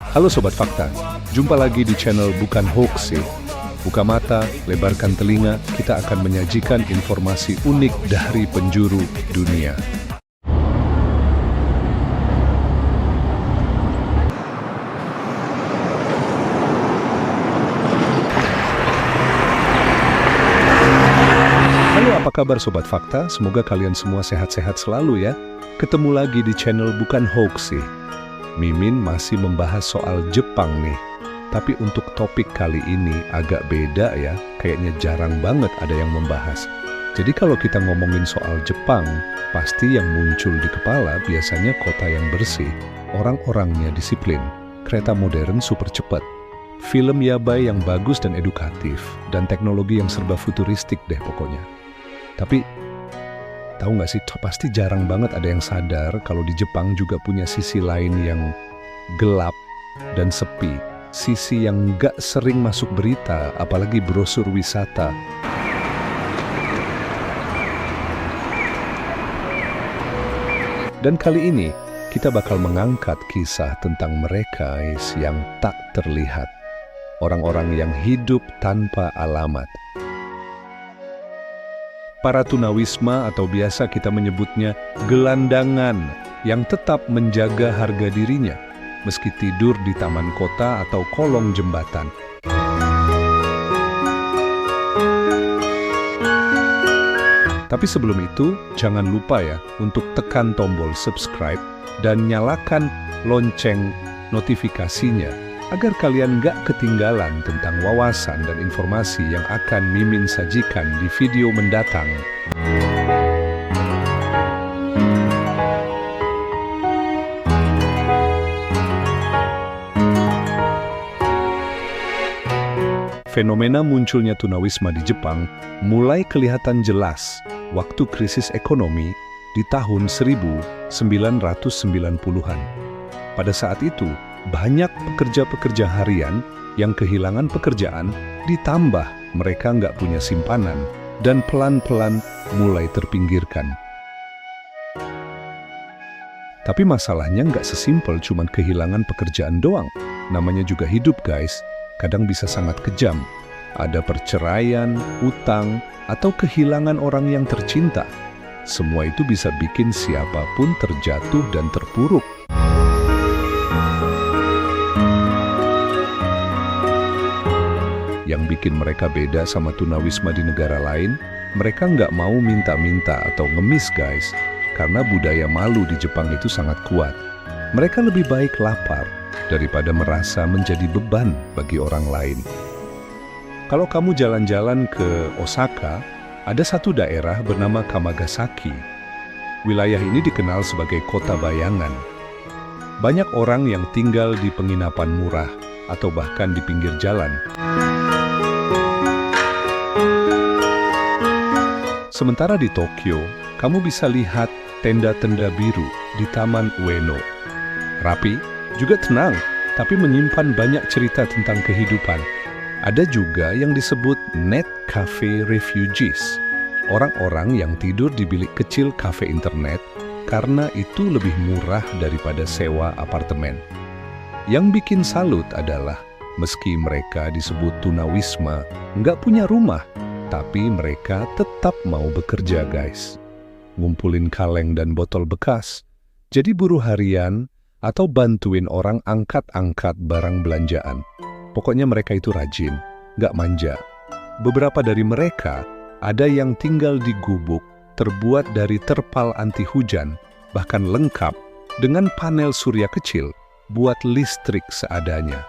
Halo Sobat Fakta, jumpa lagi di channel Bukan Hoax sih. Buka mata, lebarkan telinga, kita akan menyajikan informasi unik dari penjuru dunia. Halo, apa kabar Sobat Fakta? Semoga kalian semua sehat-sehat selalu ya. Ketemu lagi di channel Bukan Hoax sih. Mimin masih membahas soal Jepang nih. Tapi untuk topik kali ini agak beda ya. Kayaknya jarang banget ada yang membahas. Jadi kalau kita ngomongin soal Jepang, pasti yang muncul di kepala biasanya kota yang bersih, orang-orangnya disiplin, kereta modern super cepat, film yabai yang bagus dan edukatif, dan teknologi yang serba futuristik deh pokoknya. Tapi tahu nggak sih, pasti jarang banget ada yang sadar kalau di Jepang juga punya sisi lain yang gelap dan sepi. Sisi yang nggak sering masuk berita, apalagi brosur wisata. Dan kali ini, kita bakal mengangkat kisah tentang mereka yang tak terlihat. Orang-orang yang hidup tanpa alamat. Para tunawisma atau biasa kita menyebutnya gelandangan yang tetap menjaga harga dirinya meski tidur di taman kota atau kolong jembatan. Tapi sebelum itu, jangan lupa ya untuk tekan tombol subscribe dan nyalakan lonceng notifikasinya agar kalian nggak ketinggalan tentang wawasan dan informasi yang akan Mimin sajikan di video mendatang. Fenomena munculnya tunawisma di Jepang mulai kelihatan jelas waktu krisis ekonomi di tahun 1990-an. Pada saat itu, banyak pekerja-pekerja harian yang kehilangan pekerjaan, ditambah mereka nggak punya simpanan, dan pelan-pelan mulai terpinggirkan. Tapi masalahnya nggak sesimpel cuman kehilangan pekerjaan doang. Namanya juga hidup guys, kadang bisa sangat kejam. Ada perceraian, utang, atau kehilangan orang yang tercinta. Semua itu bisa bikin siapapun terjatuh dan terpuruk. Yang bikin mereka beda sama tunawisma di negara lain, mereka nggak mau minta-minta atau ngemis guys, karena budaya malu di Jepang itu sangat kuat. Mereka lebih baik lapar daripada merasa menjadi beban bagi orang lain. Kalau kamu jalan-jalan ke Osaka, ada satu daerah bernama Kamagasaki. Wilayah ini dikenal sebagai kota bayangan. Banyak orang yang tinggal di penginapan murah atau bahkan di pinggir jalan. Sementara di Tokyo, kamu bisa lihat tenda-tenda biru di Taman Ueno. Rapi, juga tenang, tapi menyimpan banyak cerita tentang kehidupan. Ada juga yang disebut net cafe refugees, orang-orang yang tidur di bilik kecil kafe internet karena itu lebih murah daripada sewa apartemen. Yang bikin salut adalah, meski mereka disebut tunawisma, nggak punya rumah, tapi mereka tetap mau bekerja guys. Ngumpulin kaleng dan botol bekas, jadi buruh harian, atau bantuin orang angkat-angkat barang belanjaan. Pokoknya mereka itu rajin, nggak manja. Beberapa dari mereka ada yang tinggal di gubuk terbuat dari terpal anti hujan, bahkan lengkap dengan panel surya kecil buat listrik seadanya.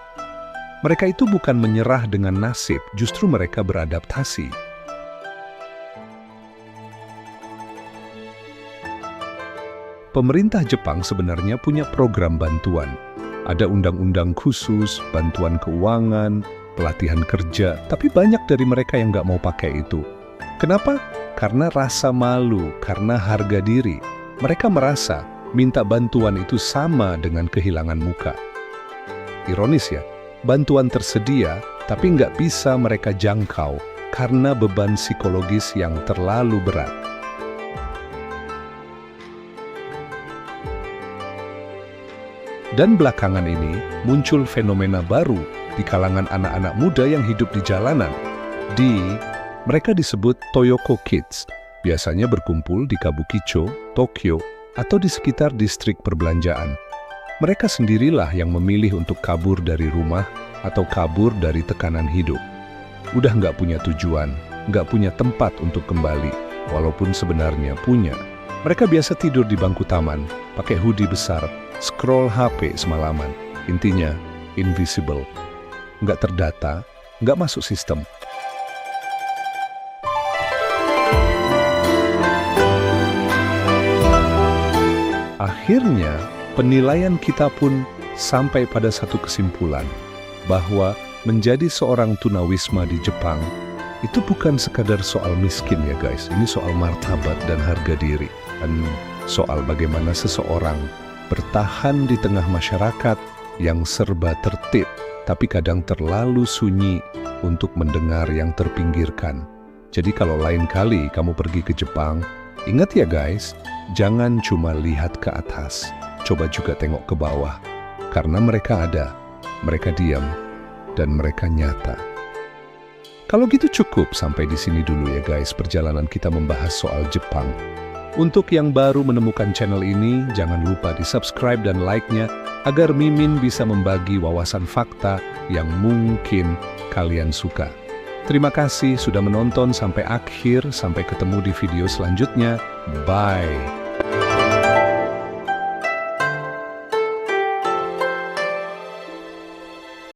Mereka itu bukan menyerah dengan nasib, justru mereka beradaptasi. Pemerintah Jepang sebenarnya punya program bantuan. Ada undang-undang khusus, bantuan keuangan, pelatihan kerja, tapi banyak dari mereka yang nggak mau pakai itu. Kenapa? Karena rasa malu, karena harga diri. Mereka merasa minta bantuan itu sama dengan kehilangan muka. Ironis ya, bantuan tersedia, tapi nggak bisa mereka jangkau karena beban psikologis yang terlalu berat. Dan belakangan ini muncul fenomena baru di kalangan anak-anak muda yang hidup di jalanan. Mereka disebut Toyoko Kids, biasanya berkumpul di Kabukicho, Tokyo, atau di sekitar distrik perbelanjaan. Mereka sendirilah yang memilih untuk kabur dari rumah atau kabur dari tekanan hidup. Udah nggak punya tujuan, nggak punya tempat untuk kembali, walaupun sebenarnya punya. Mereka biasa tidur di bangku taman, pakai hoodie besar, scroll HP semalaman. Intinya, invisible. Nggak terdata, nggak masuk sistem. Akhirnya, penilaian kita pun sampai pada satu kesimpulan, bahwa menjadi seorang tunawisma di Jepang itu bukan sekadar soal miskin ya guys, ini soal martabat dan harga diri, dan soal bagaimana seseorang bertahan di tengah masyarakat yang serba tertib, tapi kadang terlalu sunyi untuk mendengar yang terpinggirkan. Jadi kalau lain kali kamu pergi ke Jepang, ingat ya guys, jangan cuma lihat ke atas, coba juga tengok ke bawah, karena mereka ada, mereka diam, dan mereka nyata. Kalau gitu cukup sampai di sini dulu ya guys perjalanan kita membahas soal Jepang. Untuk yang baru menemukan channel ini, jangan lupa di-subscribe dan like-nya agar Mimin bisa membagi wawasan fakta yang mungkin kalian suka. Terima kasih sudah menonton sampai akhir, sampai ketemu di video selanjutnya. Bye!